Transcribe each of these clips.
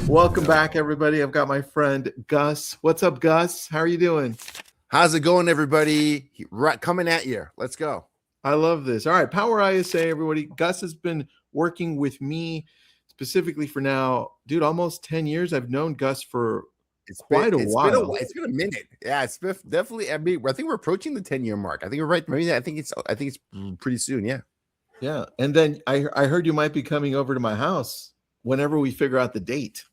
Welcome back, everybody. I've got my friend Gus. What's up, Gus? How are you doing? How's it going, everybody? Right, coming at you. Let's go. I love this. All right, Power ISA, everybody. Gus has been working with me specifically for now, dude, almost 10 years. I've known Gus for quite a while. It's been a minute. Yeah, it's been definitely. I mean, I think we're approaching the 10-year mark. I think we're right. Maybe I think it's pretty soon. Yeah. Yeah. And then I heard you might be coming over to my house whenever we figure out the date.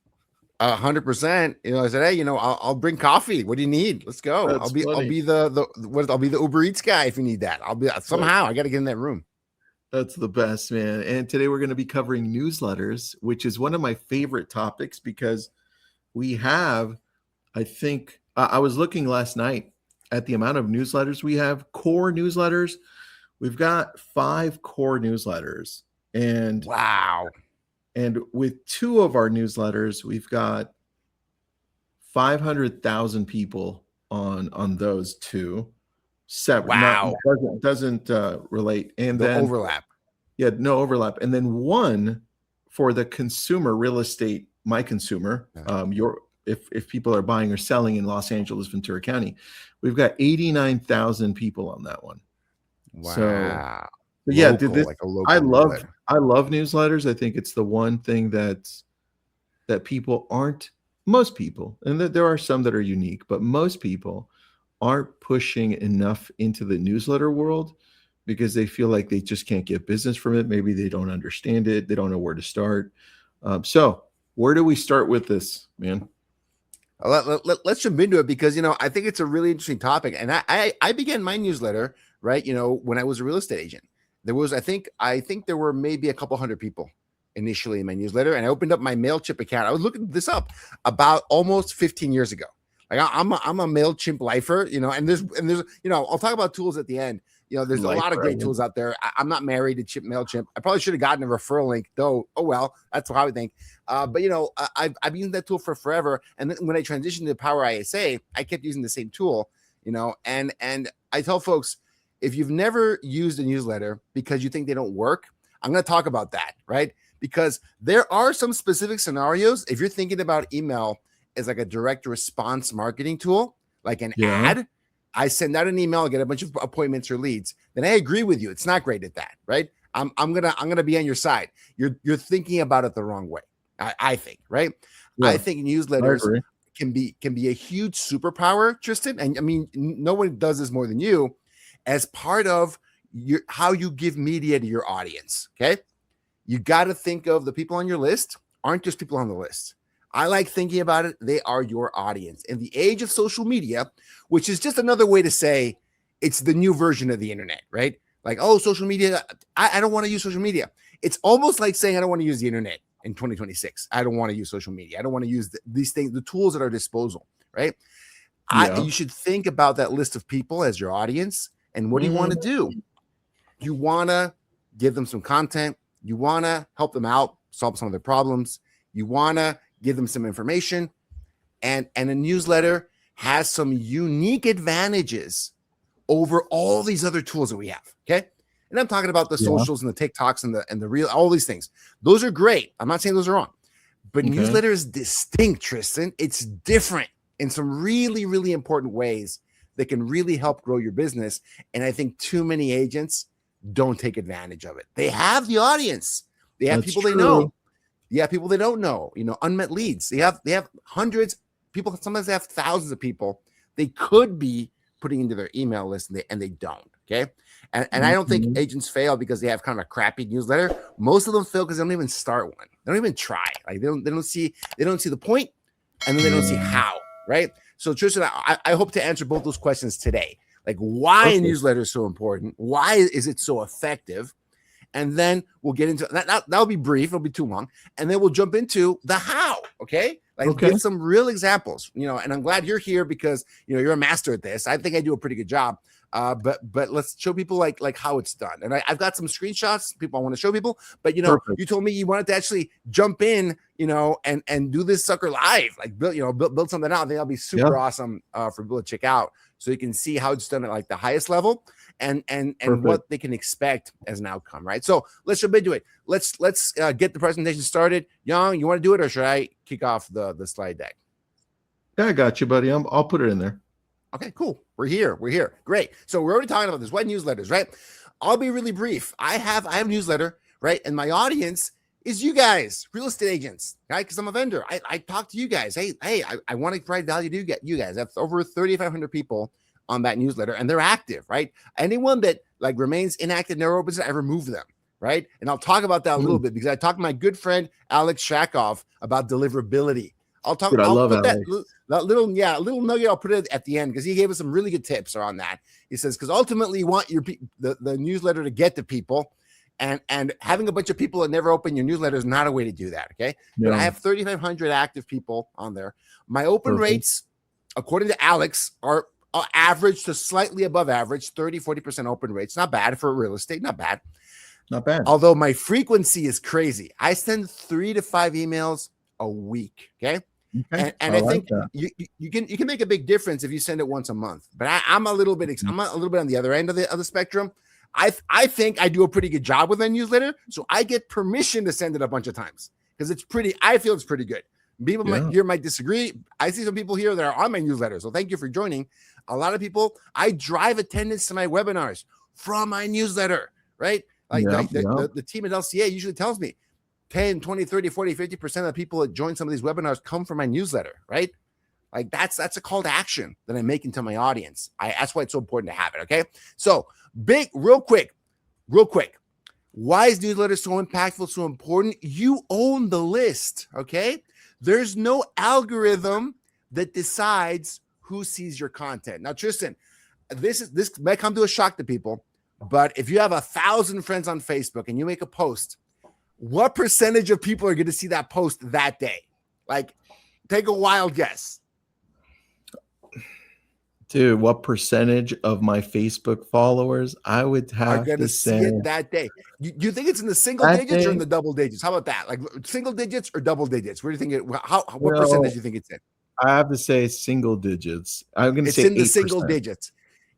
100%. I said, hey, I'll bring coffee. What do you need? Let's go. That's I'll be funny. I'll be the Uber Eats guy if you need that. I'll be somehow. I got to get in that room. That's the best, man. And today we're going to be covering newsletters, which is one of my favorite topics because we have, I think, I was looking last night at the amount of newsletters we have, core newsletters. We've got 5 core newsletters. And wow. And with 2 of our newsletters, we've got 500,000 people on those 2. Wow. Doesn't relate. And no then overlap. Yeah, no overlap. And then 1 for the consumer real estate, my consumer, if people are buying or selling in Los Angeles, Ventura County, we've got 89,000 people on that one. Wow. So yeah, like I love newsletters. I think it's the one thing that people aren't, most people, and that there are some that are unique, but most people aren't pushing enough into the newsletter world because they feel like they just can't get business from it. Maybe they don't understand it. They don't know where to start. So where do we start with this, man? Let's jump into it because, I think it's a really interesting topic. And I began my newsletter, right, when I was a real estate agent. There was, I think there were maybe a couple hundred people initially in my newsletter. And I opened up my MailChimp account. I was looking this up about almost 15 years ago. Like I'm a MailChimp lifer, and there's, I'll talk about tools at the end. There's a lot of great tools out there. I'm not married to MailChimp. I probably should have gotten a referral link, though. Oh, well, that's how I would think. But, I've used that tool for forever. And then when I transitioned to Power ISA, I kept using the same tool, and I tell folks, if you've never used a newsletter because you think they don't work, I'm going to talk about that, right? Because there are some specific scenarios. If you're thinking about email as like a direct response marketing tool, like an ad, I send out an email, get a bunch of appointments or leads. Then I agree with you. It's not great at that, right? I'm gonna be on your side. You're thinking about it the wrong way. I think, right? Yeah, I think newsletters can be a huge superpower, Tristan. And I mean, no one does this more than you, as part of how you give media to your audience. Okay, you got to think of the people on your list aren't just people on the list. I like thinking about it. They are your audience. In the age of social media, which is just another way to say it's the new version of the internet, right? Like, oh, social media, I don't want to use social media. It's almost like saying I don't want to use the internet in 2026. I don't want to use social media. I don't want to use these things, the tools at our disposal, right? Yeah. You should think about that list of people as your audience. And what do you want to do? You want to give them some content. You want to help them out, solve some of their problems. You want to give them some information, and a newsletter has some unique advantages over all these other tools that we have. Okay. And I'm talking about the socials and the TikToks and the real, all these things. Those are great. I'm not saying those are wrong, but newsletter is distinct, Tristan. It's different in some really, really important ways that can really help grow your business. And I think too many agents don't take advantage of it. They have the audience. They have people they know. Yeah, people they don't know, unmet leads. They have hundreds, people, sometimes they have thousands of people they could be putting into their email list and they don't. Okay. And I don't think agents fail because they have kind of a crappy newsletter. Most of them fail because they don't even start one. They don't even try. Like they don't see the point, and then they don't see how. Right. So Tristan, I hope to answer both those questions today. Like why a newsletter is so important. Why is it so effective? And then we'll get into that. That'll be brief. It'll be too long. And then we'll jump into the how. Okay. Give some real examples, and I'm glad you're here because, you're a master at this. I think I do a pretty good job. But let's show people like how it's done. And I've got some screenshots people I want to show people, but you told me you wanted to actually jump in, and do this sucker live, like build something out. I think that'll be super awesome for people to check out so you can see how it's done at like the highest level. and Perfect. what they can expect as an outcome, right? So let's jump into it. Let's get the presentation started. Young, you want to do it, or should I kick off the slide deck? Yeah, I got you, buddy. I'll put it in there. Okay, cool. We're here. Great. So we're already talking about this. What newsletters, right? I'll be really brief. I have a newsletter, right? And my audience is you guys, real estate agents, right? Because I'm a vendor. I talk to you guys. Hey, I want to provide value to you guys. That's over 3,500 people on that newsletter, and they're active, right? Anyone that like remains inactive, never opens it, I remove them, right? And I'll talk about that a little bit because I talked to my good friend Alex Shakoff about deliverability. I'll talk. Dude, I love put Alex. that little nugget. I'll put it at the end because he gave us some really good tips on that. He says because ultimately you want the newsletter to get to people, and having a bunch of people that never open your newsletter is not a way to do that. Okay, Yeah. but I have 3,500 active people on there. My open rates, according to Alex, are average to slightly above average, 30-40% open rates. Not bad for real estate. Not bad. Not bad. Although my frequency is crazy. I send 3 to 5 emails a week. Okay. Okay. And I think you can make a big difference if you send it once a month. But I'm a little bit on the other end of the spectrum. I think I do a pretty good job with my newsletter, so I get permission to send it a bunch of times because I feel it's pretty good. People might disagree. I see some people here that are on my newsletter, so thank you for joining. A lot of people, I drive attendance to my webinars from my newsletter, right? The team at LCA usually tells me 10, 20, 30, 40, 50% of the people that join some of these webinars come from my newsletter, right? Like that's a call to action that I'm making to my audience. That's why it's so important to have it, okay? So real quick. Why is newsletter so impactful, so important? You own the list, okay? There's no algorithm that decides who sees your content. Now, Tristan, this might come to a shock to people, but if you have 1,000 friends on Facebook and you make a post, what percentage of people are going to see that post that day? Like, take a wild guess. Dude, what percentage of my Facebook followers I would have to see it that day? You think it's in the single digits or in the double digits? How about that? Like single digits or double digits? Where do you think what percentage do you think it's in? I have to say single digits. I'm going to say it's in 8%. The single digits.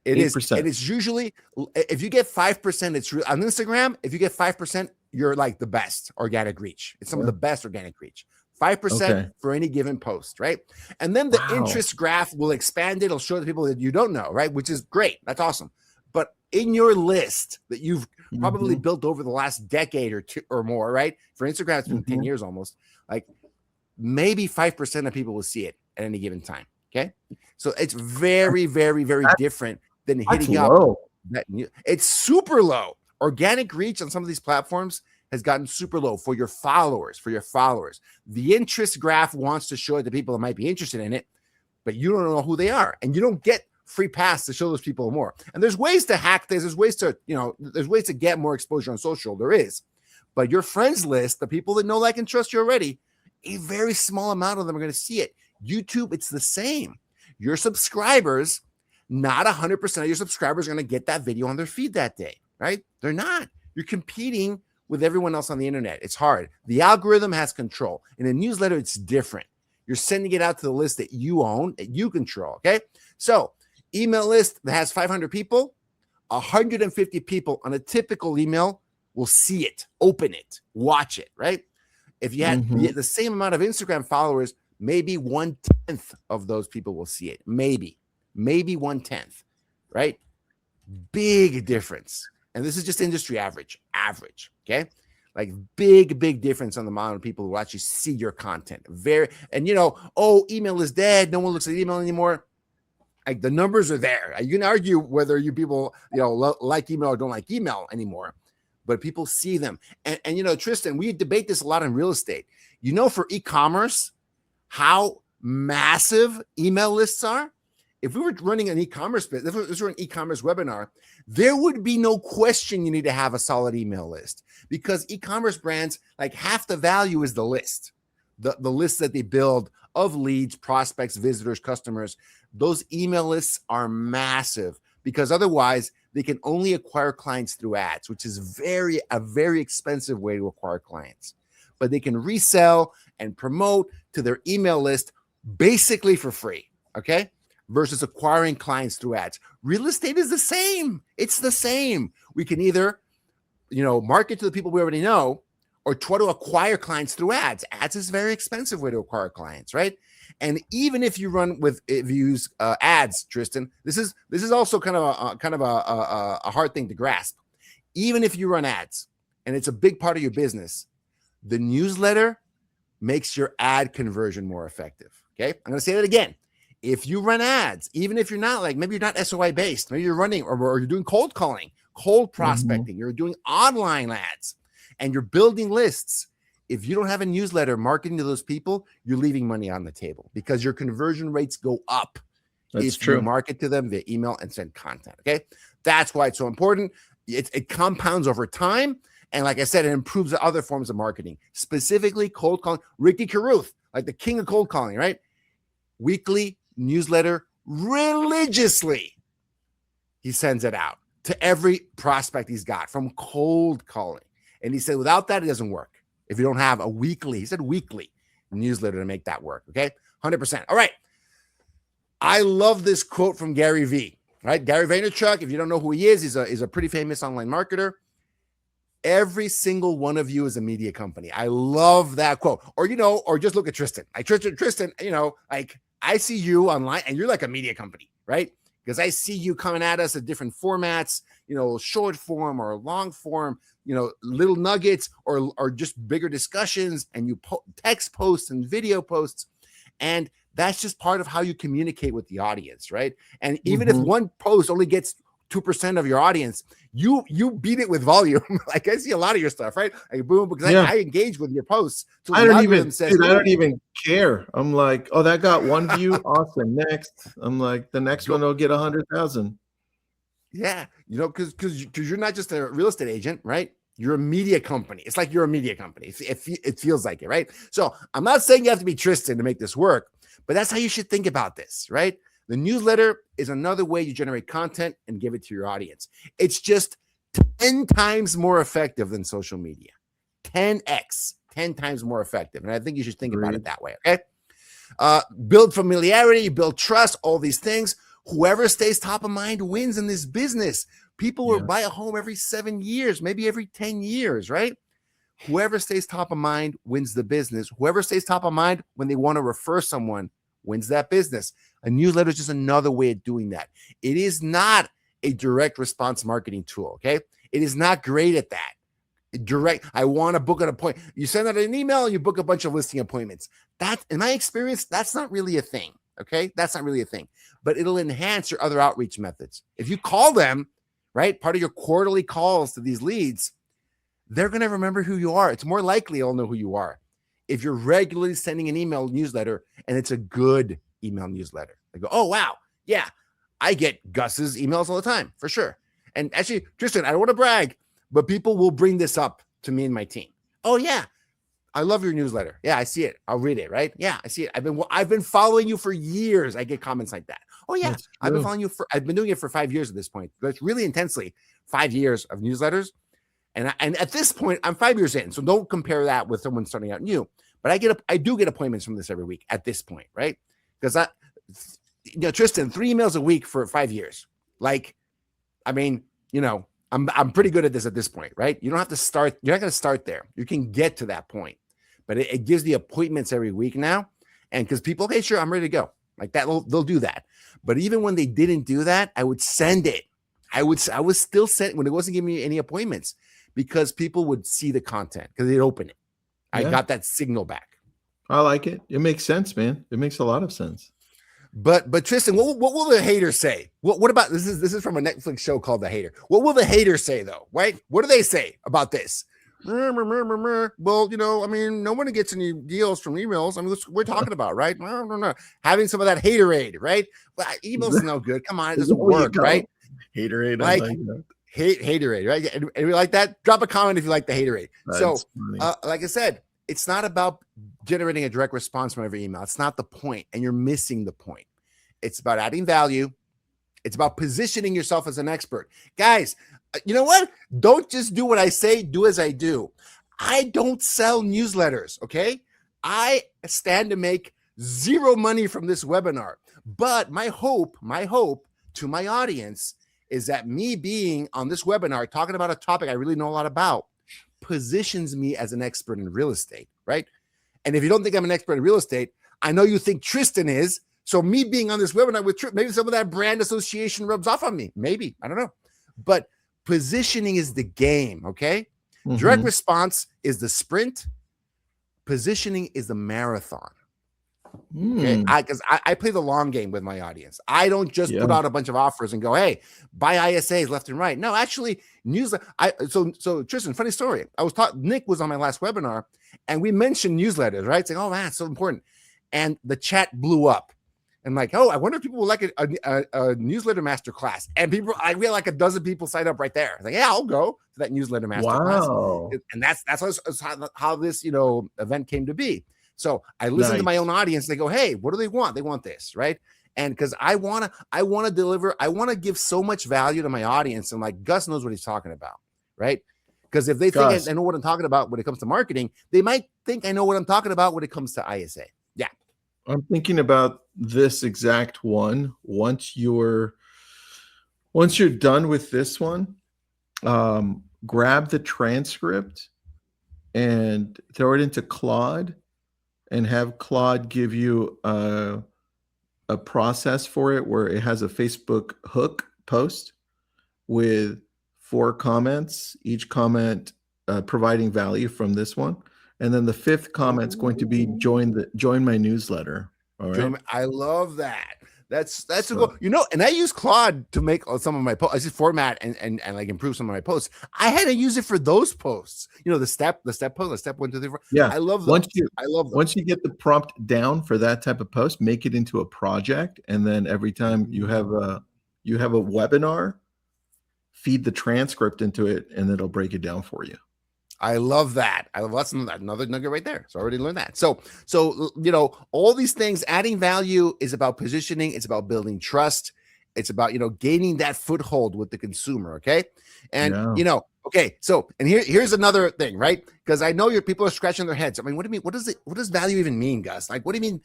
It 8%. Is, and it's usually if you get 5%, it's on Instagram. If you get 5%, you're like the best organic reach. It's some of the best organic reach. 5% for any given post, right? And then the interest graph will expand it. It'll show the people that you don't know, right? Which is great. That's awesome. But in your list that you've probably built over the last decade or two or more, right? For Instagram, it's been 10 years almost. Like maybe 5% of people will see it at any given time. Okay. So it's very, very, very different than hitting up that new. It's super low. Organic reach on some of these platforms has gotten super low for your followers. The interest graph wants to show it to people that might be interested in it, but you don't know who they are, and you don't get free pass to show those people more. And there's ways to hack this. There's ways to get more exposure on social. There is, but your friends list, the people that know, like, and trust you already, a very small amount of them are going to see it. YouTube, it's the same. Your subscribers, not 100% of your subscribers are going to get that video on their feed that day, right? They're not. You're competing with everyone else on the internet. It's hard. The algorithm has control. In a newsletter, it's different. You're sending it out to the list that you own, that you control, okay? So email list that has 500 people, 150 people on a typical email will see it, open it, watch it, right? If you had the same amount of Instagram followers, maybe 1/10 of those people will see it. Maybe 1/10, right? Big difference. And this is just industry average, okay? Like big difference on the amount of people who actually see your content. Email is dead. No one looks at email anymore. Like the numbers are there. You can argue whether you people, like email or don't like email anymore, but people see them. And Tristan, we debate this a lot in real estate. For e-commerce, how massive email lists are. If we were running an e-commerce business, if this were an e-commerce webinar, there would be no question you need to have a solid email list, because e-commerce brands, like half the value is the list, the list that they build of leads, prospects, visitors, customers. Those email lists are massive because otherwise they can only acquire clients through ads, which is a very expensive way to acquire clients. But they can resell and promote to their email list basically for free. Okay. versus acquiring clients through ads. Real estate is the same. It's the same. We can either, market to the people we already know, or try to acquire clients through ads. Ads is a very expensive way to acquire clients, right? And even if you use ads, Tristan, this is also kind of a hard thing to grasp. Even if you run ads and it's a big part of your business, the newsletter makes your ad conversion more effective. Okay, I'm going to say that again. If you run ads, even if you're not maybe you're not SOI based, maybe you're running or you're doing cold calling, cold prospecting, you're doing online ads, and you're building lists. If you don't have a newsletter marketing to those people, you're leaving money on the table because your conversion rates go up. That's true. You market to them via email and send content. Okay, that's why it's so important. It compounds over time. And like I said, it improves the other forms of marketing, specifically cold calling. Ricky Carruth, like the king of cold calling, right? Weekly newsletter religiously. He sends it out to every prospect he's got from cold calling. And he said, without that, it doesn't work. If you don't have a weekly, he said weekly newsletter to make that work. Okay. 100%. All right. I love this quote from Gary V, right? Gary Vaynerchuk. If you don't know who he is, he's a pretty famous online marketer. Every single one of you is a media company. I love that quote. Or, or just look at Tristan. Tristan, I see you online and you're like a media company, right? Because I see you coming at us at different formats, short form or long form, little nuggets or just bigger discussions, and you text posts and video posts. And that's just part of how you communicate with the audience, right? And even if one post only gets 2% of your audience, you beat it with volume. Like I see a lot of your stuff, right? Like boom, because I engage with your posts. So I don't even care. I'm like, oh, that got one view. Awesome. Next. I'm like, the next one will get 100,000. Yeah. Because you're not just a real estate agent, right? You're a media company. It's like you're a media company. It feels like it, right? So I'm not saying you have to be Tristan to make this work, but that's how you should think about this, right? The newsletter is another way you generate content and give it to your audience. It's just 10 times more effective than social media. 10x, 10 times more effective. And I think you should think about it that way, okay? Build familiarity, build trust, all these things. Whoever stays top of mind wins in this business. People will buy a home every 7 years, maybe every 10 years, right? Whoever stays top of mind wins the business. Whoever stays top of mind when they want to refer someone wins that business. A newsletter is just another way of doing that. It is not a direct response marketing tool, okay? It is not great at that. I want to book an appointment. You send out an email and you book a bunch of listing appointments. That, in my experience, that's not really a thing, okay? That's not really a thing. But it'll enhance your other outreach methods. If you call them, right, part of your quarterly calls to these leads, they're going to remember who you are. It's more likely they'll know who you are if you're regularly sending an email newsletter and it's a good email newsletter. They go, oh, wow. Yeah, I get Gus's emails all the time, for sure. And actually, Tristan, I don't want to brag, but people will bring this up to me and my team. Oh, yeah, I love your newsletter. Yeah, I see it. I'll read it, right? Yeah, I see it. I've been following you for years. I get comments like that. Oh, yeah, I've been following you I've been doing it for 5 years at this point. That's really intensely 5 years of newsletters. And at this point, I'm 5 years in. So don't compare that with someone starting out new. But I do get appointments from this every week at this point, right? Because Tristan, 3 emails a week for 5 years. I'm pretty good at this point, right? You don't have to start. You're not going to start there. You can get to that point, but it gives the appointments every week now. And because people, okay, sure, I'm ready to go. Like that, they'll do that. But even when they didn't do that, I would send it. I was still sending when it wasn't giving me any appointments because people would see the content because they'd open it. I got that signal back. I like it. It makes sense, man. It makes a lot of sense. But Tristan, what will the haters say? What about this is from a Netflix show called The Hater. What will the haters say though? Right? What do they say about this? Well, no one gets any deals from emails. I mean, we're talking about, right? Having some of that haterade, right? Well, emails is no good. Come on, it doesn't work, right? Haterade, like haterade, right? And we like that. Drop a comment if you like the haterade. So, like I said, it's not about generating a direct response from every email. It's not the point, and you're missing the point. It's about adding value. It's about positioning yourself as an expert. Guys, you know what? Don't just do what I say, do as I do. I don't sell newsletters, okay? I stand to make zero money from this webinar. But my hope to my audience is that me being on this webinar talking about a topic I really know a lot about positions me as an expert in real estate, right? And if you don't think I'm an expert in real estate, I know you think Tristan is. So me being on this webinar with Tristan, maybe some of that brand association rubs off on me. Maybe, I don't know. But positioning is the game, okay? Direct response is the sprint. Positioning is the marathon. Okay, because I play the long game with my audience. I don't just put out a bunch of offers and go, "Hey, buy ISAs left and right." No, actually, newsletter. So Tristan, funny story. Nick was on my last webinar, and we mentioned newsletters, right? Saying, "Oh man, it's so important," and the chat blew up. And like, oh, I wonder if people would like a newsletter masterclass. And I had like a dozen people sign up right there. I was like, yeah, I'll go to that newsletter masterclass. Wow. And that's how this event came to be. So I listen to my own audience. They go, hey, what do they want? They want this, right? And because I want to deliver, I want to give so much value to my audience. And like Gus knows what he's talking about, right? Because if they think I know what I'm talking about when it comes to marketing, they might think I know what I'm talking about when it comes to ISA. Yeah. I'm thinking about this exact one. Once you're done with this one, grab the transcript and throw it into Claude and have Claude give you a process for it where it has a Facebook hook post with 4 comments, each comment providing value from this one. And then the 5th comment is going to be join my newsletter. All right. I love that. That's a goal. And I use Claude to make some of my posts. I just format and like improve some of my posts. I had to use it for those posts. The step post, the step 1, 2, 3, 4. Yeah. I love those. Once you get the prompt down for that type of post, make it into a project. And then every time you have a webinar, feed the transcript into it and it'll break it down for you. I love that. That's another nugget right there. So I already learned that. So all these things, adding value is about positioning. It's about building trust. It's about, gaining that foothold with the consumer. Okay. And, okay. So, and here's another thing, right? Because I know people are scratching their heads. I mean, what do you mean? What does value even mean, Gus? Like, what do you mean?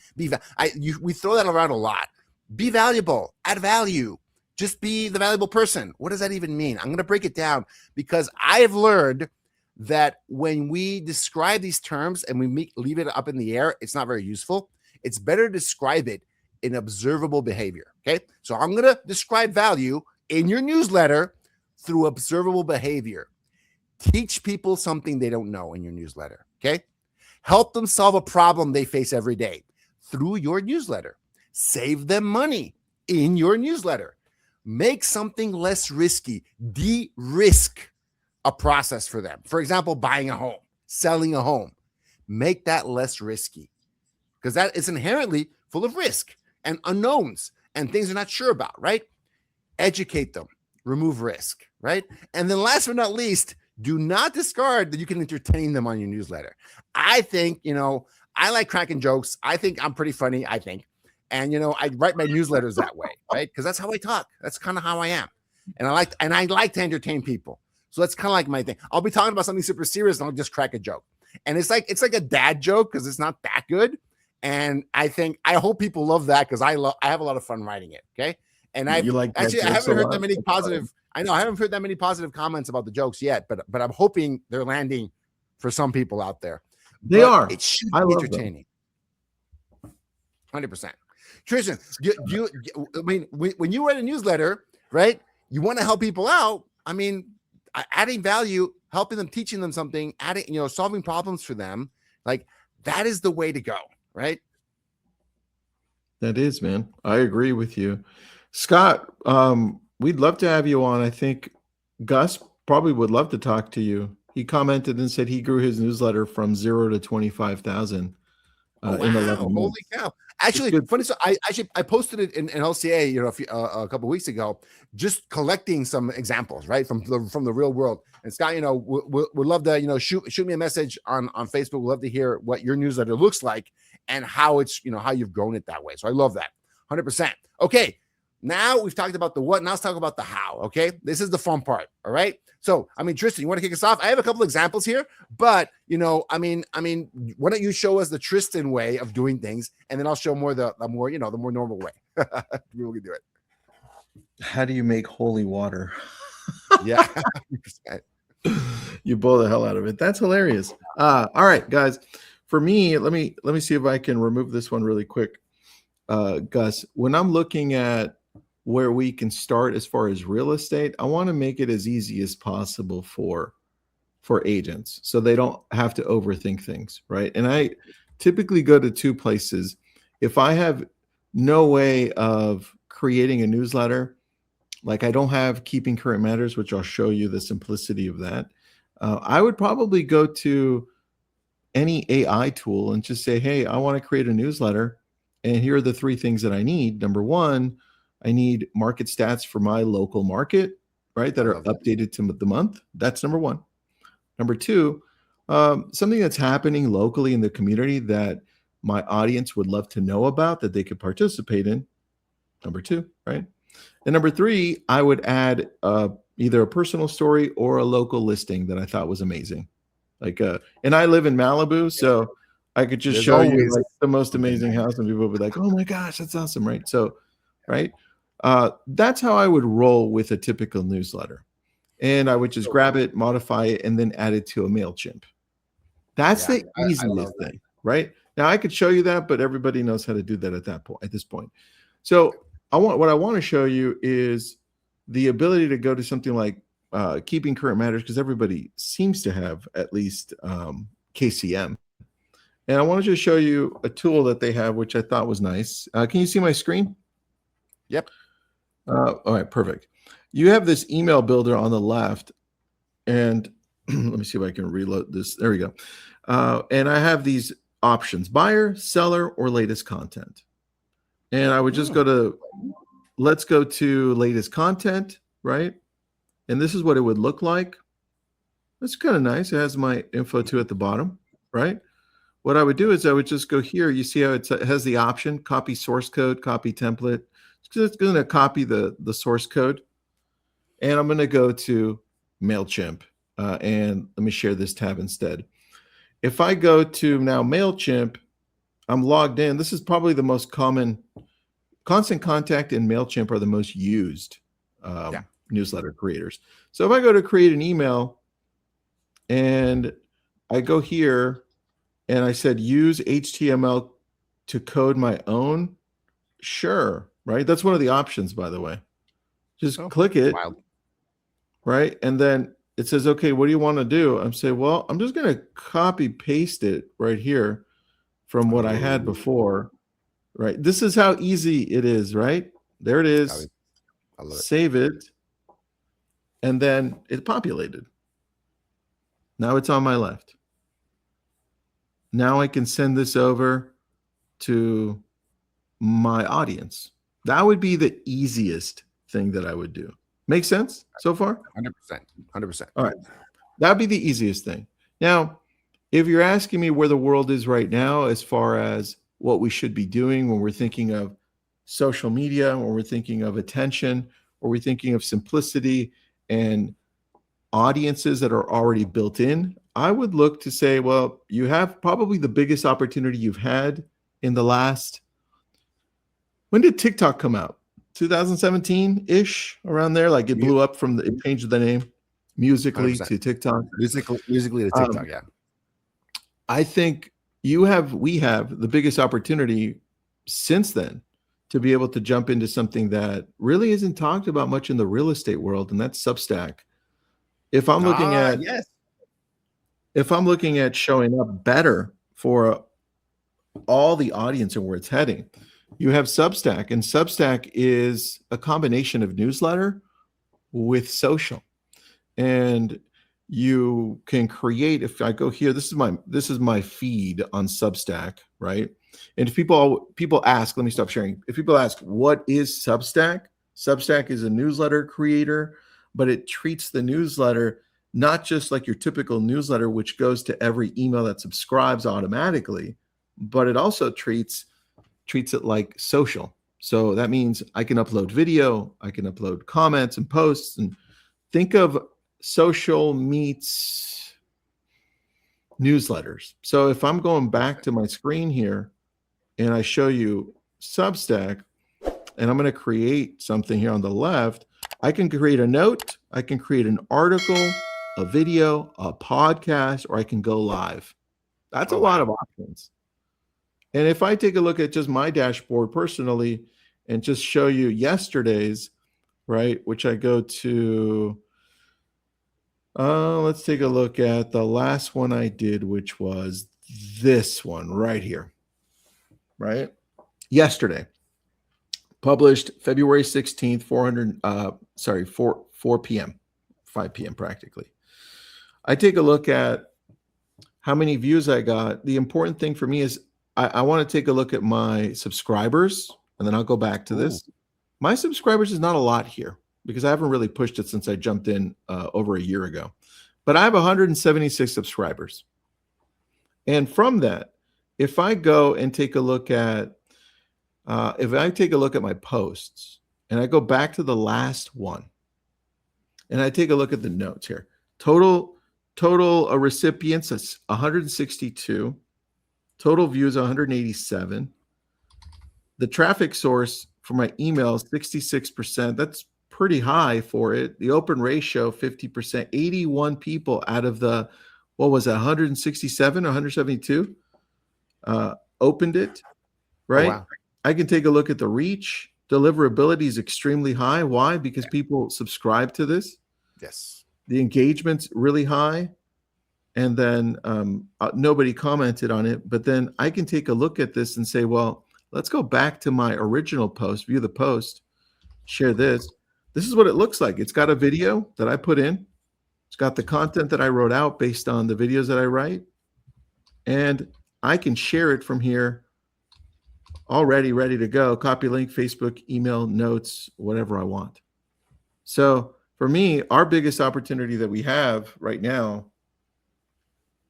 We throw that around a lot. Be valuable, add value, just be the valuable person. What does that even mean? I'm going to break it down because I have learned that when we describe these terms and we leave it up in the air, it's not very useful. It's better to describe it in observable behavior. Okay. So I'm going to describe value in your newsletter through observable behavior. Teach people something they don't know in your newsletter. Okay. Help them solve a problem they face every day through your newsletter. Save them money in your newsletter. Make something less risky. De-risk a process for them. For example, buying a home, selling a home. Make that less risky because that is inherently full of risk and unknowns and things they're not sure about, right? Educate them, remove risk, right? And then last but not least, do not discard that you can entertain them on your newsletter. I think, I like cracking jokes. I think I'm pretty funny, I think. And, I write my newsletters that way, right? Because that's how I talk. That's kind of how I am. And I like to entertain people. So that's kind of like my thing. I'll be talking about something super serious and I'll just crack a joke. And it's like a dad joke because it's not that good. And I hope people love that because I have a lot of fun writing it. Okay. And I haven't heard that many positive. I know I haven't heard that many positive comments about the jokes yet, but I'm hoping they're landing for some people out there. They are. It should be entertaining. 100%. Tristan, I mean, when you write a newsletter, right? You want to help people out. I mean, adding value, helping them, teaching them something, solving problems for them, like that is the way to go, right? That is, man. I agree with you. Scott, we'd love to have you on. I think Gus probably would love to talk to you. He commented and said he grew his newsletter from 0 to 25,000 in 11 months. Holy cow. Actually, funny. So I posted it in LCA, a couple of weeks ago, just collecting some examples, right, from the real world. And Scott, would love to, shoot me a message on Facebook. We'd love to hear what your newsletter looks like and how it's, how you've grown it that way. So I love that, 100%. Okay, Now we've talked about the what. Now let's talk about the how. Okay, this is the fun part. All right. So, I mean, Tristan, you want to kick us off? I have a couple examples here, but I mean, why don't you show us the Tristan way of doing things, and then I'll show more the more, the more normal way. We can do it. How do you make holy water? Yeah. You blow the hell out of it. That's hilarious. All right, guys. For me, let me see if I can remove this one really quick. Gus, when I'm looking at where we can start as far as real estate, I want to make it as easy as possible for agents so they don't have to overthink things, right? And I typically go to two places. If I have no way of creating a newsletter, like I don't have Keeping Current Matters, which I'll show you the simplicity of that, I would probably go to any AI tool and just say, hey, I want to create a newsletter. And here are the three things that I need. Number one, I need market stats for my local market, right? That are updated to the month. That's number one. Number two, something that's happening locally in the community that my audience would love to know about that they could participate in. Number two, right? And number three, I would add either a personal story or a local listing that I thought was amazing. Like, and I live in Malibu, so I could just show you like the most amazing house, and people would be like, "Oh my gosh, that's awesome!" Right? So, right, that's how I would roll with a typical newsletter, and I would just grab it, modify it, and then add it to a MailChimp. That's the easiest thing, right? Now I could show you that, but everybody knows how to do that at this point. So what I want to show you is the ability to go to something like Keeping Current Matters, because everybody seems to have at least KCM. And I want to just show you a tool that they have, which I thought was nice. Can you see my screen? Yep. All right, perfect. You have this email builder on the left, and let me see if I can reload this. There we go. And I have these options: buyer, seller, or latest content. And I would just go to, let's go to latest content, right? And this is what it would look like. That's kind of nice. It has my info too at the bottom, right? What I would do is I would just go here. You see how it has the option, copy source code, copy template. It's going to copy the source code. And I'm going to go to MailChimp. And let me share this tab instead. If I go to now MailChimp, I'm logged in. This is probably the most common. Constant Contact and MailChimp are the most used newsletter creators. So if I go to create an email and I go here and I said use HTML to code my own, sure, right? That's one of the options, by the way. Just click it, right? And then it says, okay, what do you want to do? I'm saying, well, I'm just going to copy paste it right here from what I had before, right? This is how easy it is, right? There it is. I love it. Save it. And then it populated. Now it's on my left. Now I can send this over to my audience. That would be the easiest thing that I would do. Make sense so far? 100%. All right. That'd be the easiest thing. Now, if you're asking me where the world is right now, as far as what we should be doing when we're thinking of social media, when we're thinking of attention, or we're thinking of simplicity and audiences that are already built in, I would look to say, well, you have probably the biggest opportunity you've had in the last, when did TikTok come out? 2017-ish, around there? Like it blew up from it changed the name Musically 100%. To TikTok. Musically to TikTok, yeah. I think we have the biggest opportunity since then to be able to jump into something that really isn't talked about much in the real estate world, and that's Substack. If I'm looking at showing up better for all the audience and where it's heading, you have Substack, and Substack is a combination of newsletter with social. And you can create, if I go here, this is my feed on Substack, right? And if people ask, let me stop sharing. If people ask, what is Substack? Substack is a newsletter creator, but it treats the newsletter not just like your typical newsletter, which goes to every email that subscribes automatically, but it also treats it like social. So that means I can upload video, I can upload comments and posts, and think of social meets newsletters. So if I'm going back to my screen here and I show you Substack, and I'm going to create something here on the left, I can create a note, I can create an article, a video, a podcast, or I can go live. That's a lot of options. And if I take a look at just my dashboard personally and just show you yesterday's, right, which I go to, let's take a look at the last one I did, which was this one right here, right? Yesterday, published February 16th, 4 p.m., 5 p.m. practically. I take a look at how many views I got. The important thing for me is I want to take a look at my subscribers, and then I'll go back to this. My subscribers is not a lot here because I haven't really pushed it since I jumped in over a year ago. But I have 176 subscribers. And from that, if I go and take a look at my posts and I go back to the last one and I take a look at the notes here, total recipients is 162, total views 187. The traffic source for my email is 66%. That's pretty high for it. The open ratio 50%. 81 people out of the 167 or 172 opened it, right? Oh, wow. I can take a look at the reach. Deliverability is extremely high. Why? Because people subscribe to this. Yes. The engagement's really high. And then nobody commented on it. But then I can take a look at this and say, well, let's go back to my original post, view the post, share this. This is what it looks like. It's got a video that I put in. It's got the content that I wrote out based on the videos that I write. And I can share it from here already ready to go. Copy link, Facebook, email, notes, whatever I want. So for me, our biggest opportunity that we have right now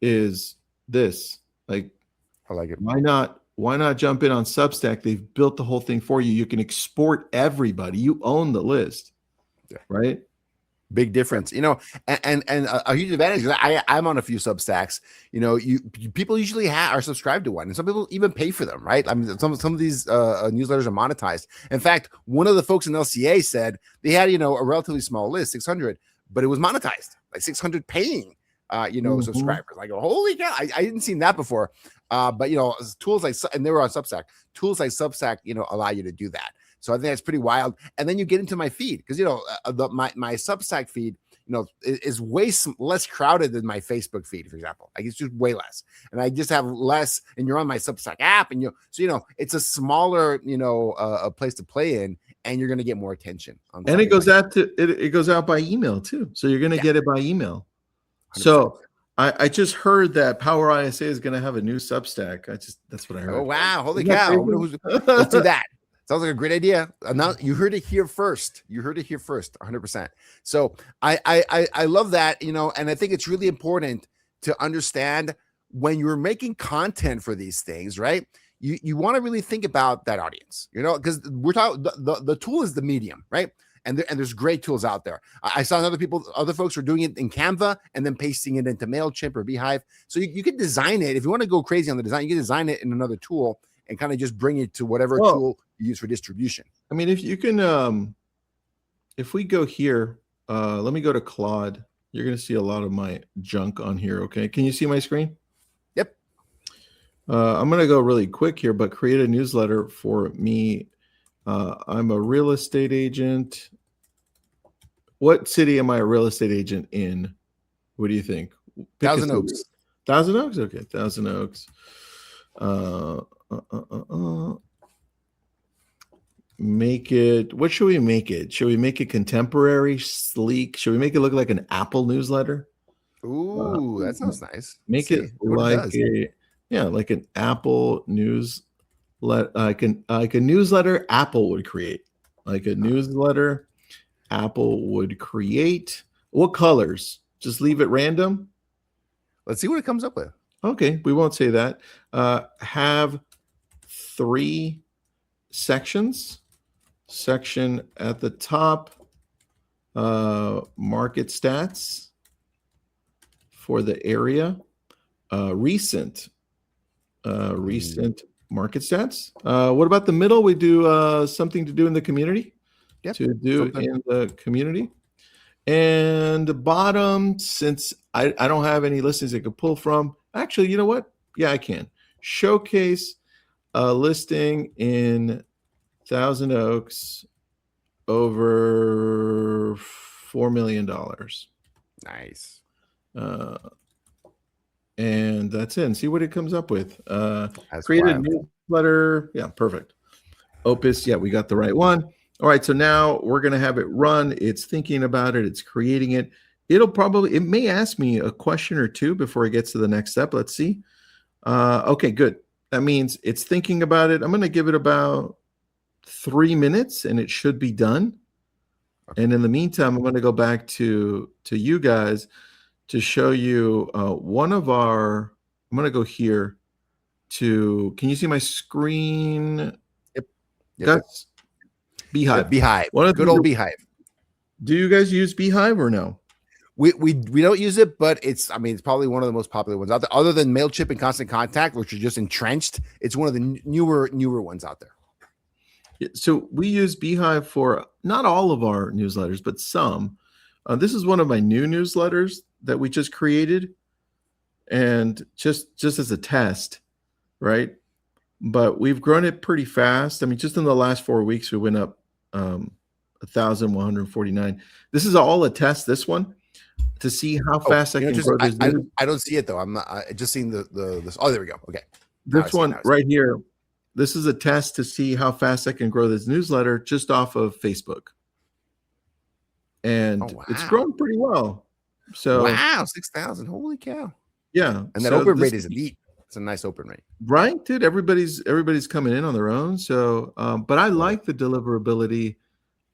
is this. Like, I like it. Why not jump in on Substack? They've built the whole thing for you. You can export everybody. You own the list, right? Big difference, and a huge advantage. I'm on a few Substacks. People usually are subscribed to one, and some people even pay for them, right? I mean, some of these newsletters are monetized. In fact, one of the folks in LCA said they had a relatively small list, 600, but it was monetized, like 600 paying, subscribers. Like, holy cow! I didn't see that before. But tools like, and they were on Substack. Tools like Substack, allow you to do that. So I think that's pretty wild. And then you get into my feed because my Substack feed is way less crowded than my Facebook feed, for example. Like, it's just way less, and I just have less. And you're on my Substack app, and it's a smaller a place to play in, and you're going to get more attention. And it goes out by email too. So you're going to get it by email. 100%. So I just heard that Power ISA is going to have a new Substack. That's what I heard. Oh, wow. Holy cow. Let's do that. Sounds like a great idea. Now you heard it here first. 100%. So I love that, and I think it's really important to understand when you're making content for these things, right? You want to really think about that audience, because we're talking, the tool is the medium, right? And there's great tools out there. I saw other folks were doing it in Canva and then pasting it into MailChimp or Beehiiv. So you can design it. If you want to go crazy on the design, you can design it in another tool and kind of just bring it to whatever tool you use for distribution. I mean, if you can, if we go here, let me go to Claude. You're going to see a lot of my junk on here. Okay. Can you see my screen? Yep. I'm going to go really quick here, but create a newsletter for me. I'm a real estate agent. What city am I a real estate agent in? What do you think? Thousand Oaks. Thousand Oaks? Okay. Thousand Oaks. Make it, what should we make it? Should we make it contemporary, sleek? Should we make it look like an Apple newsletter? Ooh, that sounds nice. Make it like like an Apple newsletter, like a newsletter Apple would create. Like a newsletter Apple would create. What colors? Just leave it random. Let's see what it comes up with. Okay, we won't say that. Have 3 sections. section at the top, market stats for the area, recent market stats. What about the middle? We do something to do in the community. Yep. To do in the community. And the bottom, since I don't have any listings I could pull from, actually, you know what? Yeah, I can. Showcase a listing in Thousand Oaks over $4 million. Nice. And that's it. And see what it comes up with. That's Create a wild. newsletter. Yeah, perfect. Opus. Yeah, we got the right one. All right, so now we're going to have it run. It's thinking about it. It's creating it. It may ask me a question or two before it gets to the next step. Let's see. Okay, good. That means it's thinking about it. I'm going to give it about 3 minutes and it should be done. Okay. And in the meantime, I'm going to go back to you guys to show you one of our, I'm going to go here to, can you see my screen? Yep. Gus? Beehiiv. Beehiiv. Good old Beehiiv. Do you guys use Beehiiv or no? We don't use it, but it's probably one of the most popular ones out there. Other than MailChimp and Constant Contact, which are just entrenched, it's one of the newer ones out there. So we use Beehiiv for not all of our newsletters, but some. This is one of my new newsletters that we just created, and just as a test, right? But we've grown it pretty fast. I mean, just in the last 4 weeks, we went up 1,149. This is all a test. This one, to see how fast I can grow this. I don't see it though. I'm just seeing this. Oh, there we go. Okay. This one right here. This is a test to see how fast I can grow this newsletter just off of Facebook. And it's grown pretty well. So wow, 6,000. Holy cow. Yeah. And that open rate is elite. It's a nice open rate. Right, dude. Everybody's coming in on their own. So, but I like the deliverability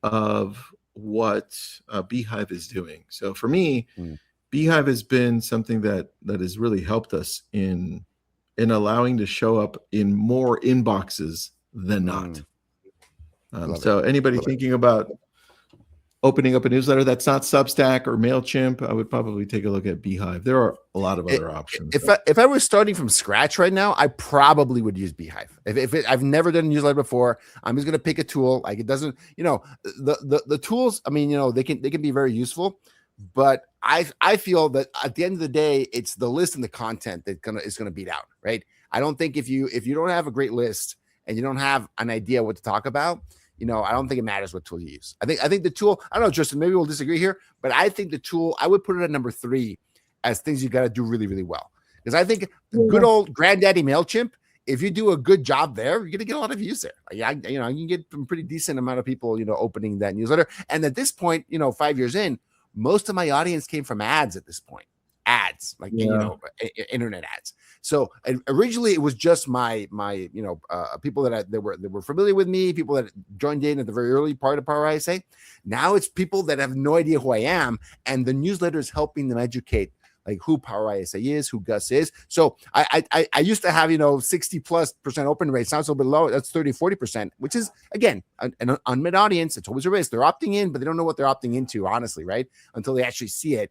of what Beehiiv is doing. So for me, Beehiiv has been something that has really helped us in allowing to show up in more inboxes than not. So anybody thinking about opening up a newsletter that's not Substack or MailChimp, I would probably take a look at Beehiiv. There are a lot of other options. If I was starting from scratch right now, I probably would use Beehiiv. I've never done a newsletter before, I'm just going to pick a tool. Like it doesn't, the tools, I mean, they can be very useful, but I feel that at the end of the day, it's the list and the content that is going to beat out, right? I don't think if you don't have a great list and you don't have an idea what to talk about, I don't think it matters what tool you use. I think the tool, I don't know, Tristan, maybe we'll disagree here, but I think the tool, I would put it at number 3 as things you got to do really, really well. Because I think the good old granddaddy MailChimp, if you do a good job there, you're going to get a lot of views there. You can get a pretty decent amount of people, opening that newsletter. And at this point, 5 years in, most of my audience came from ads at this point. Ads, like, internet ads. So originally it was just my people that were familiar with me, people that joined in at the very early part of Power ISA. Now it's people that have no idea who I am, and the newsletter is helping them educate like who Power ISA is, who Gus is. So I used to have 60+% open rates. Now it's a little bit low. That's 30-40%, which is again an unmet audience. It's always a risk. They're opting in, but they don't know what they're opting into, honestly, right? Until they actually see it.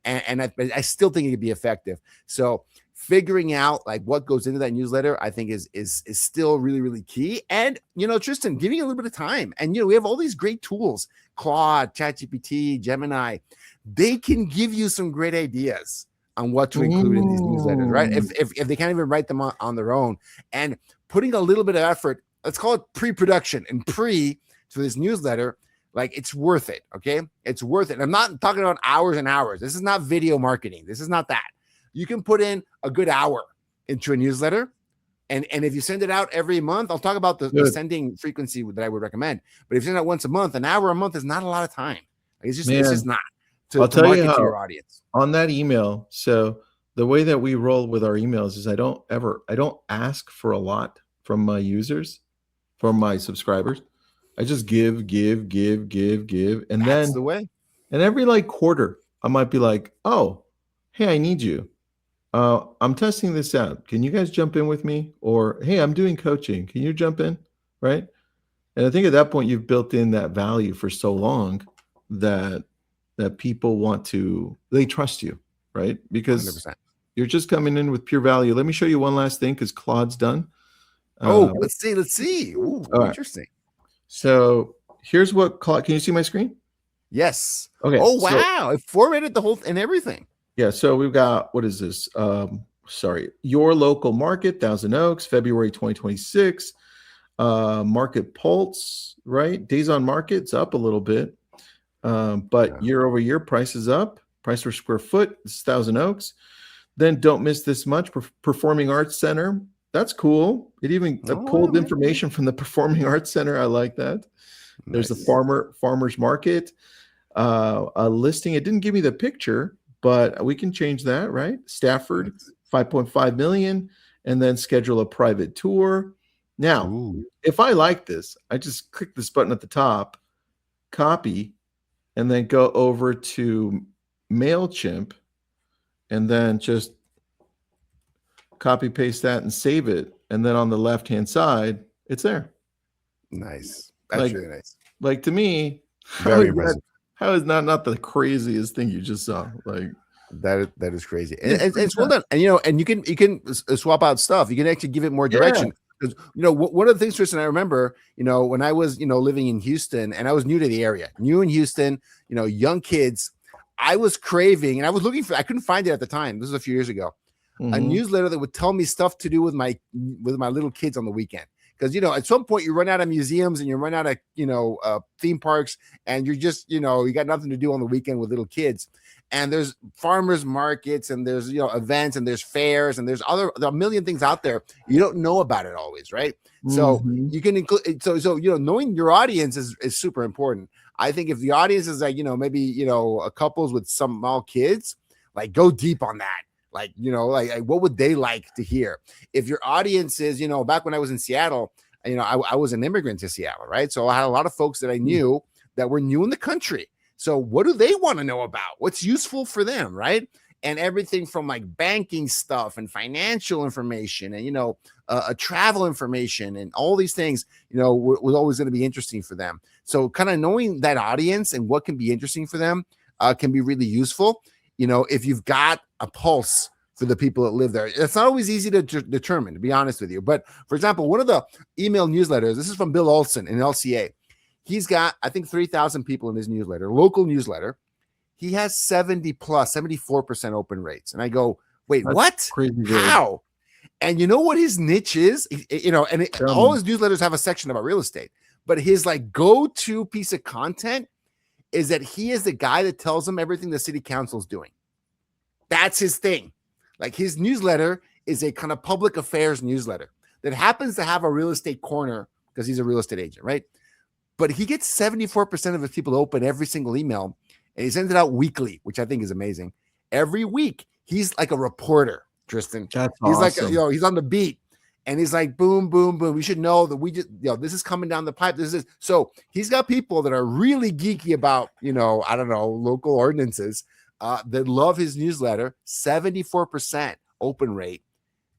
And I still think it could be effective. So figuring out like what goes into that newsletter, I think is still really, really key. And, Tristan, giving it a little bit of time. And, we have all these great tools, Claude, ChatGPT, Gemini. They can give you some great ideas on what to include in these newsletters, right? If they can't even write them on their own. And putting a little bit of effort, let's call it pre-production and to this newsletter, like it's worth it. Okay. It's worth it. I'm not talking about hours and hours. This is not video marketing. This is not that. You can put in a good hour into a newsletter. And if you send it out every month, I'll talk about the sending frequency that I would recommend. But if you send it out once a month, an hour a month is not a lot of time. It's just not I'll tell you how, to your audience. On that email. So the way that we roll with our emails is I don't ask for a lot from my users, from my subscribers. I just give. And that's the way. And every like quarter, I might be like, oh, hey, I need you. I'm testing this out. Can you guys jump in with me? Or, hey, I'm doing coaching. Can you jump in? Right. And I think at that point you've built in that value for so long that people they trust you, right? Because 100%. you're just coming in with pure value. Let me show you one last thing because Claude's done. Oh, let's see. Let's see. Ooh, All right. interesting. So here's what Claude. Can you see my screen? Yes. Okay. Oh, So wow. It formatted the whole and everything. yeah. So we've got, what is this? Sorry, your local market, Thousand Oaks, February 2026. Market pulse, right? Days on market's up a little bit, but Yeah. year over year price is up. Price per square foot, this is Thousand Oaks. Then don't miss this much. Performing Arts Center, that's cool. It even Oh, pulled man. information from the Performing Arts Center. I like that. There's the Nice. farmers market, a listing. It didn't give me the picture, but we can change that, right? Stafford, Nice. 5.5 million, and then schedule a private tour. Now, Ooh. if I like this, I just click this button at the top, copy, and then go over to MailChimp, and then just copy paste that and save it. And then on the left-hand side, it's there. Nice. That's Like, really nice. like to me, Very impressive. how is not the craziest thing you just saw? Like That is crazy. And, it's and it's well done. And and you can swap out stuff. You can actually give it more yeah. direction. Because one of the things, Tristan, I remember, when I was living in Houston and I was new to the area, new in Houston, young kids, I was craving and I was looking for. I couldn't find it at the time. This was a few years ago. A newsletter that would tell me stuff to do with my little kids on the weekend. Because at some point you run out of museums and you run out of theme parks, and you're just you got nothing to do on the weekend with little kids. And there's farmers markets, and there's events, and there's fairs, and there are a million things out there you don't know about it always, right? So you can include so knowing your audience is super important. I think if the audience is like maybe a couples with some small kids, like go deep on that. Like what would they like to hear? If your audience is back when I was in Seattle, I was an immigrant to Seattle, right? So I had a lot of folks that I knew that were new in the country. So what do they want to know about? What's useful for them, right? And everything from like banking stuff and financial information and travel information and all these things was always going to be interesting for them. So kind of knowing that audience and what can be interesting for them can be really useful. If you've got a pulse for the people that live there, it's not always easy to determine, to be honest with you. But for example, one of the email newsletters, this is from Bill Olson in LCA. He's got, I think, 3,000 people in his newsletter, local newsletter. He has 74% open rates. And I go, wait, that's what? Crazy. How? And you know what his niche is? All his newsletters have a section about real estate, but his like go-to piece of content is that he is the guy that tells them everything the city council is doing. That's his thing. Like his newsletter is a kind of public affairs newsletter that happens to have a real estate corner because he's a real estate agent, right? But he gets 74% of his people to open every single email, and he sends it out weekly, which I think is amazing. Every week, he's like a reporter, Tristan. That's he's awesome. Like, he's on the beat, and he's like, boom, boom, boom. We should know that we just, this is coming down the pipe. This is so he's got people that are really geeky about, I don't know, local ordinances that love his newsletter. 74% open rate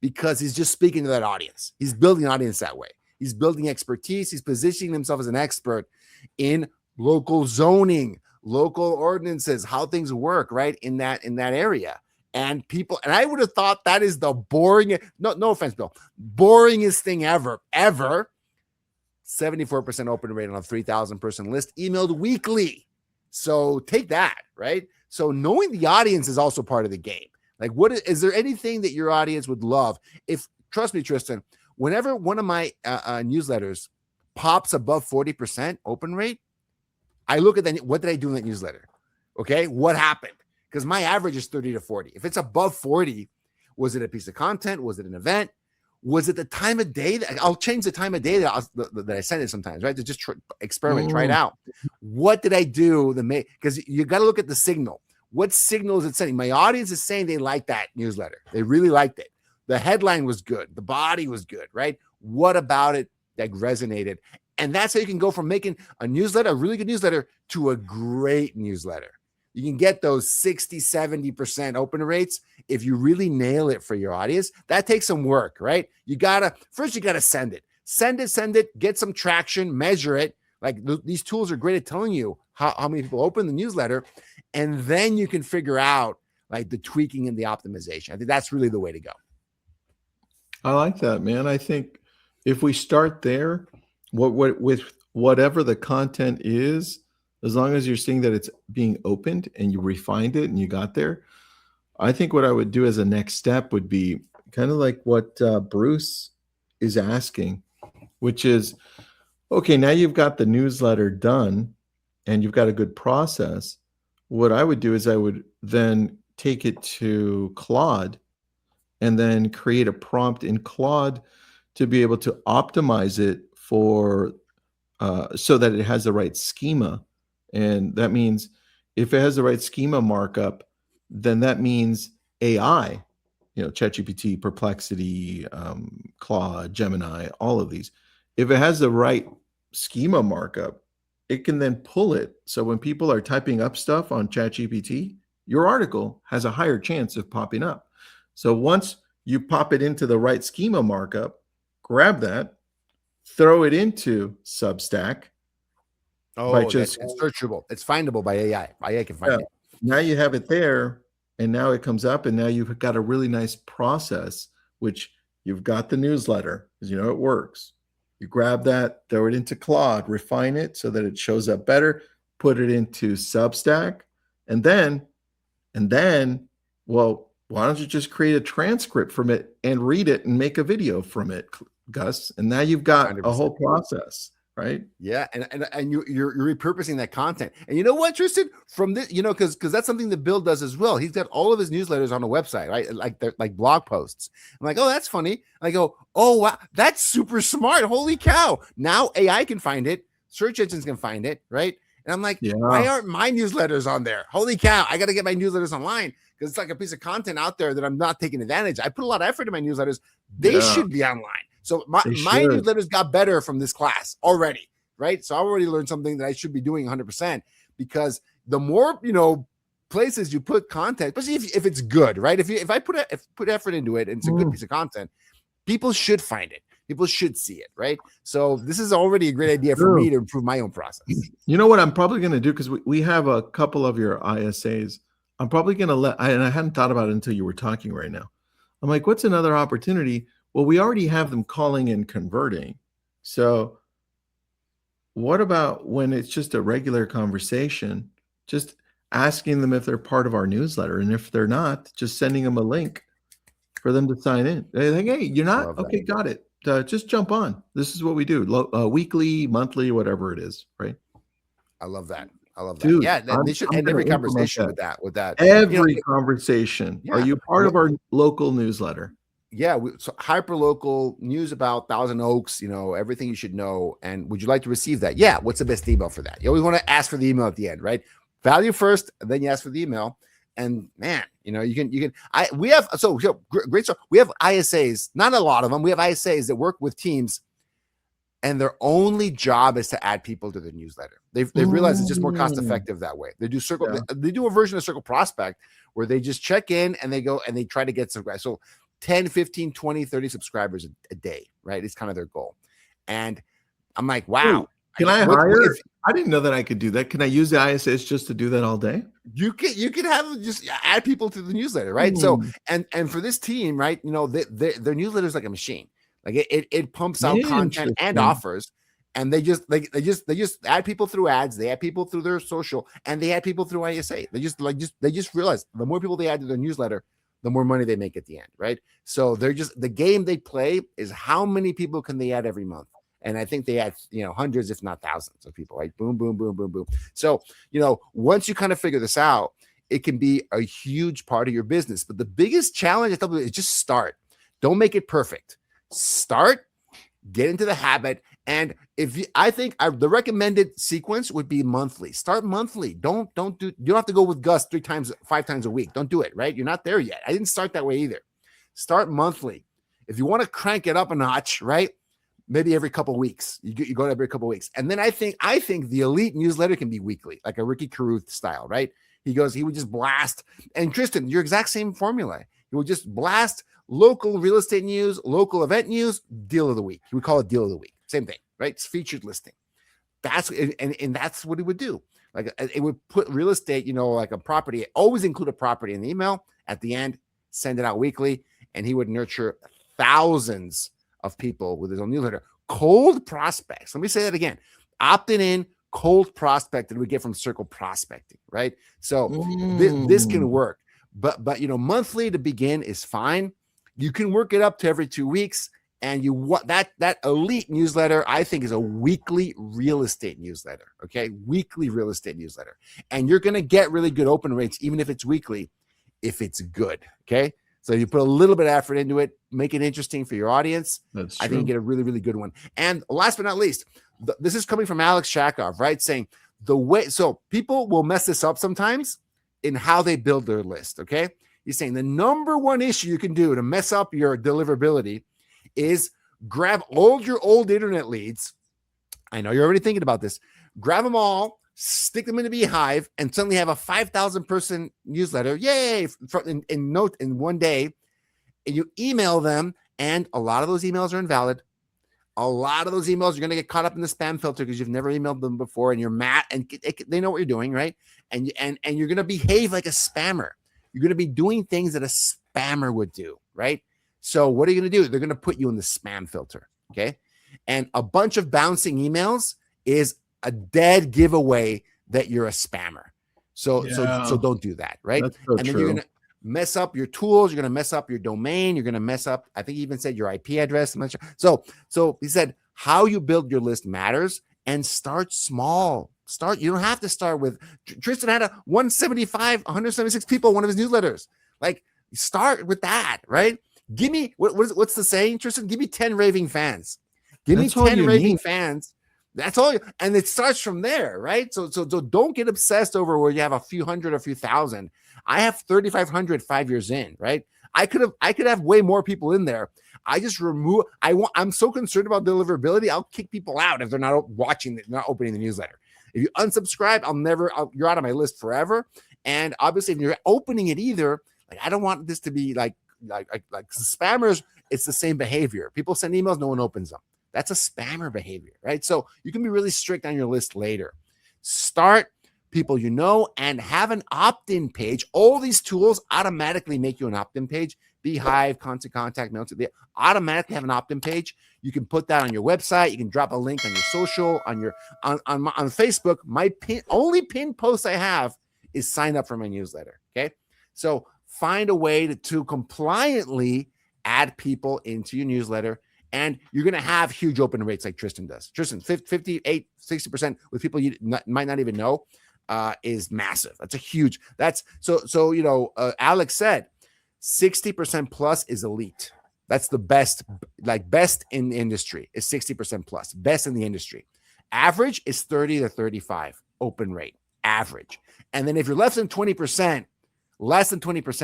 because he's just speaking to that audience. He's building an audience that way. He's building expertise. He's positioning himself as an expert in local zoning, local ordinances, how things work, right? In that area. And I would have thought that is the boring, no offense, Bill, boringest thing ever. 74% open rate on a 3,000 person list, emailed weekly. So take that, right? So knowing the audience is also part of the game. Like, is there anything that your audience would love? Trust me, Tristan, whenever one of my newsletters pops above 40% open rate, I look at that. What did I do in that newsletter? Okay. What happened? Because my average is 30 to 40. If it's above 40, was it a piece of content? Was it an event? Was it the time of day? I'll change the time of day that I send it sometimes, right? To just experiment, try it out. What did I do? Because you got to look at the signal. What signal is it sending? My audience is saying they like that newsletter. They really liked it. The headline was good. The body was good, right? What about it that resonated? And that's how you can go from making a newsletter, a really good newsletter, to a great newsletter. You can get those 60, 70% open rates if you really nail it for your audience. That takes some work, right? First you got to send it. send it, get some traction, measure it. Like these tools are great at telling you how many people open the newsletter, and then you can figure out like the tweaking and the optimization. I think that's really the way to go. I like that, man. I think if we start there, what with whatever the content is, as long as you're seeing that it's being opened and you refined it and you got there, I think what I would do as a next step would be kind of like what Bruce is asking, which is, okay, now you've got the newsletter done and you've got a good process. What I would do is I would then take it to Claude and then create a prompt in Claude to be able to optimize it for so that it has the right schema. And that means if it has the right schema markup, then that means AI, ChatGPT, Perplexity, Claude, Gemini, all of these. If it has the right schema markup, it can then pull it. So when people are typing up stuff on ChatGPT, your article has a higher chance of popping up. So once you pop it into the right schema markup, grab that, throw it into Substack. Oh, it's searchable. It's findable by AI. AI can find it. Now you have it there, and now it comes up, and now you've got a really nice process, which you've got the newsletter, because it works. You grab that, throw it into Claude, refine it so that it shows up better, put it into Substack, and then, well, why don't you just create a transcript from it and read it and make a video from it, Gus? And now you've got 100%. A whole process, right? Yeah, and you're repurposing that content. And you know what, Tristan? From this, because that's something that Bill does as well. He's got all of his newsletters on a website, right? Like blog posts. I'm like, oh, that's funny. I go, oh wow, that's super smart. Holy cow! Now AI can find it. Search engines can find it, right? And I'm like, why aren't my newsletters on there? Holy cow! I got to get my newsletters online, because it's like a piece of content out there that I'm not taking advantage. I put a lot of effort in my newsletters. They should be online. So my newsletters got better from this class already, right? So I already learned something that I should be doing 100%, because the more, places you put content, especially if it's good, right? If I put effort into it and it's a good piece of content, people should find it. People should see it, right? So this is already a great idea for me to improve my own process. You know what I'm probably going to do, because we have a couple of your ISAs. I'm probably going to and I hadn't thought about it until you were talking right now. I'm like, what's another opportunity? Well, we already have them calling and converting. So what about when it's just a regular conversation, just asking them if they're part of our newsletter? And if they're not, just sending them a link for them to sign in. They think, hey, you're not? Okay, got it. Just jump on. This is what we do. Weekly, monthly, whatever it is, right? I love that. Dude, yeah, they should end every conversation with that. Every conversation. Yeah. Are you part of our local newsletter? Yeah, so hyper-local news about Thousand Oaks, everything you should know. And would you like to receive that? Yeah. What's the best email for that? You always want to ask for the email at the end, right? Value first, and then you ask for the email. And man, we have great stuff. We have ISAs, not a lot of them. We have ISAs that work with teams, and their only job is to add people to the newsletter. They've realized it's just more cost effective that way. They do they do a version of Circle Prospect where they just check in and they go and they try to get some guys. So 10, 15, 20, 30 subscribers a day, right? It's kind of their goal. And I'm like, wow. Ooh, can I hire? I didn't know that I could do that. Can I use the ISS just to do that all day? You can have just add people to the newsletter, right? So and for this team, right? Their newsletter is like a machine. Like it pumps out content and offers, and they just add people through ads. They add people through their social, and they add people through ISA. They just realize the more people they add to their newsletter, the more money they make at the end, right? So they're just, the game they play is how many people can they add every month. And I think they add, hundreds, if not thousands of people, right? Boom, boom, boom, boom, boom. So, once you kind of figure this out, it can be a huge part of your business. But the biggest challenge I tell people is just start. Don't make it perfect. Start, get into the habit. And I think the recommended sequence would be monthly. Start monthly. You don't have to go with Gus 5 times a week. Don't do it, right? You're not there yet. I didn't start that way either. Start monthly. If you want to crank it up a notch, right? Maybe every couple of weeks. You go every couple of weeks. And then I think the elite newsletter can be weekly, like a Ricky Caruth style, right? He would just blast. And Tristan, your exact same formula. You would just blast local real estate news, local event news, deal of the week. He would call it deal of the week. Same thing, right? It's featured listing. That's and that's what he would do. Like it would put real estate, like a property, always include a property in the email at the end, send it out weekly, and he would nurture thousands of people with his own newsletter. Cold prospects. Let me say that again. Opting in, cold prospect that we get from circle prospecting, right? So this can work, but monthly to begin is fine. You can work it up to every 2 weeks, and you want that elite newsletter. I think is a weekly real estate newsletter. Okay, weekly real estate newsletter, and you're going to get really good open rates even if it's weekly, if it's good. Okay, so you put a little bit of effort into it, make it interesting for your audience. That's true. I think you get a really, really good one. And last but not least, this is coming from Alex Shakov, right? Saying so people will mess this up sometimes in how they build their list. Okay, he's saying the number one issue you can do to mess up your deliverability is grab all your old internet leads. I know you're already thinking about this. Grab them all, stick them in a Beehiiv, and suddenly have a 5,000 person newsletter. Yay! In one day, and you email them, and a lot of those emails are invalid. A lot of those emails you're going to get caught up in the spam filter because you've never emailed them before, and you're mad, and they know what you're doing, right? And you're going to behave like a spammer. You're going to be doing things that a spammer would do, right? So what are you going to do? They're going to put you in the spam filter, okay? And a bunch of bouncing emails is a dead giveaway that you're a spammer. So don't do that, right? That's so and then you're going to mess up your tools. You're going to mess up your domain. You're going to mess up, I think he even said your IP address. I'm not sure. So he said how you build your list matters, and start small. You don't have to start with, Tristan had 176 people, one of his newsletters. Like, start with that, right? Give me, what's the saying, Tristan? Give me 10 raving fans. Give me 10 raving fans. That's all. And it starts from there, right? So don't get obsessed over where you have a few hundred or a few thousand. I have 3,500 5 years in, right? I could have way more people in there. I just I'm so concerned about deliverability. I'll kick people out if they're not not opening the newsletter. If you unsubscribe, you're out of my list forever. And obviously, if you're opening it either, like, I don't want this to be like spammers. It's the same behavior. People send emails, no one opens them. That's a spammer behavior, right? So you can be really strict on your list later. Start people and have an opt-in page. All these tools automatically make you an opt-in page. Beehiiv, Constant Contact, Mail, they automatically have an opt-in page. You can put that on your website. You can drop a link on your social, on Facebook. My only pinned post I have is sign up for my newsletter. Okay, so find a way to compliantly add people into your newsletter, and you're going to have huge open rates like Tristan does. Tristan, 58, 60% with people you might not even know is massive. That's a huge, Alex said 60% plus is elite. That's the best, best in the industry is 60% plus, best in the industry. Average is 30 to 35 open rate, average. And then if you're less than 20%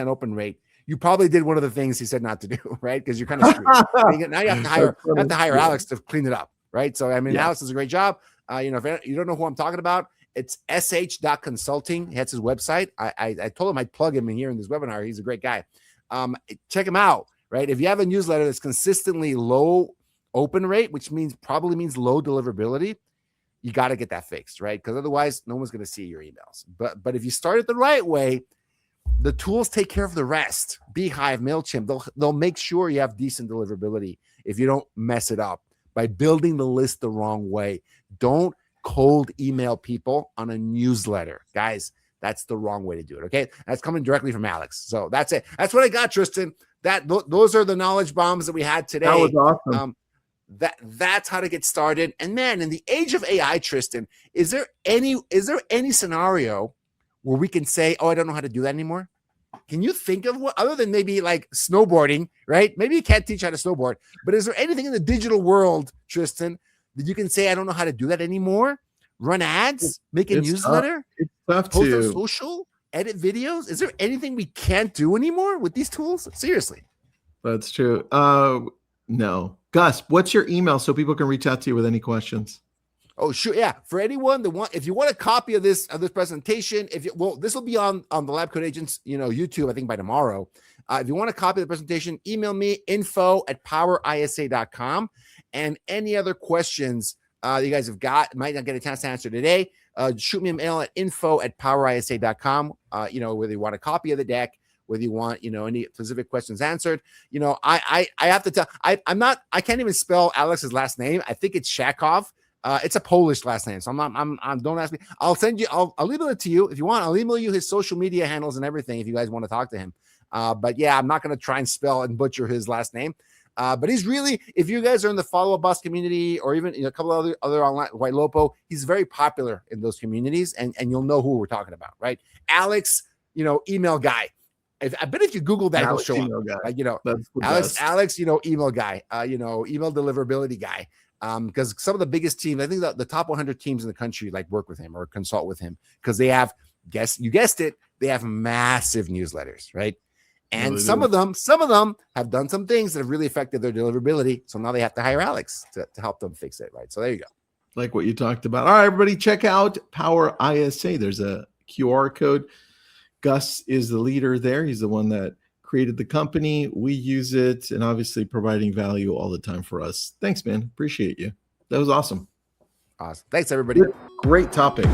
open rate, you probably did one of the things he said not to do, right? Because you're kind of screwed. Now you have to hire Alex to clean it up, right? So, I mean, Alex does a great job. If you don't know who I'm talking about, it's sh.consulting. That's his website. I told him I'd plug him in here in this webinar. He's a great guy. Check him out, right? If you have a newsletter that's consistently low open rate, which probably means low deliverability, you got to get that fixed, right? Because otherwise, no one's going to see your emails. But if you start it the right way, the tools take care of the rest. Beehiiv, MailChimp, they'll make sure you have decent deliverability if you don't mess it up by building the list the wrong way. Don't cold email people on a newsletter. Guys, that's the wrong way to do it, okay? That's coming directly from Alex. So that's it. That's what I got, Tristan. Those are the knowledge bombs that we had today. That was awesome. That's how to get started. And man, in the age of AI, Tristan, is there any scenario where we can say, oh, I don't know how to do that anymore? Can you think of what, other than maybe like snowboarding, right? Maybe you can't teach how to snowboard, but is there anything in the digital world, Tristan, that you can say, I don't know how to do that anymore? Run ads, make a newsletter, it's tough post on social, edit videos. Is there anything we can't do anymore with these tools? Seriously. That's true. No. Gus, what's your email so people can reach out to you with any questions? Oh, sure. Yeah. For anyone if you want a copy of this presentation, this will be on the Lab Code Agents, YouTube, I think by tomorrow. If you want a copy of the presentation, email me info@powerisa.com. And any other questions you guys have got, might not get a chance to answer today, shoot me an email at info@powerisa.com. Whether you want a copy of the deck, whether you want, any specific questions answered. I have to tell, I can't even spell Alex's last name. I think it's Shakov. It's a Polish last name. So don't ask me. I'll send you, I'll email it to you if you want. I'll email you his social media handles and everything if you guys want to talk to him. But yeah, I'm not going to try and spell and butcher his last name. But he's really, if you guys are in the Follow Up Boss community or even a couple of other online, White Lopo, he's very popular in those communities, and you'll know who we're talking about, right? Alex, email guy. I bet if you Google that, he'll show up. Alex, email guy, email deliverability guy. Because some of the biggest teams, I think the top 100 teams in the country work with him or consult with him because they have, you guessed it, they have massive newsletters, right? And some of them have done some things that have really affected their deliverability. So now they have to hire Alex to help them fix it, right? So there you go. Like what you talked about. All right, everybody, check out Power ISA. There's a QR code. Gus is the leader there. He's the one that created the company. We use it and obviously providing value all the time for us. Thanks, man. Appreciate you. That was awesome. Awesome. Thanks, everybody. Great topic.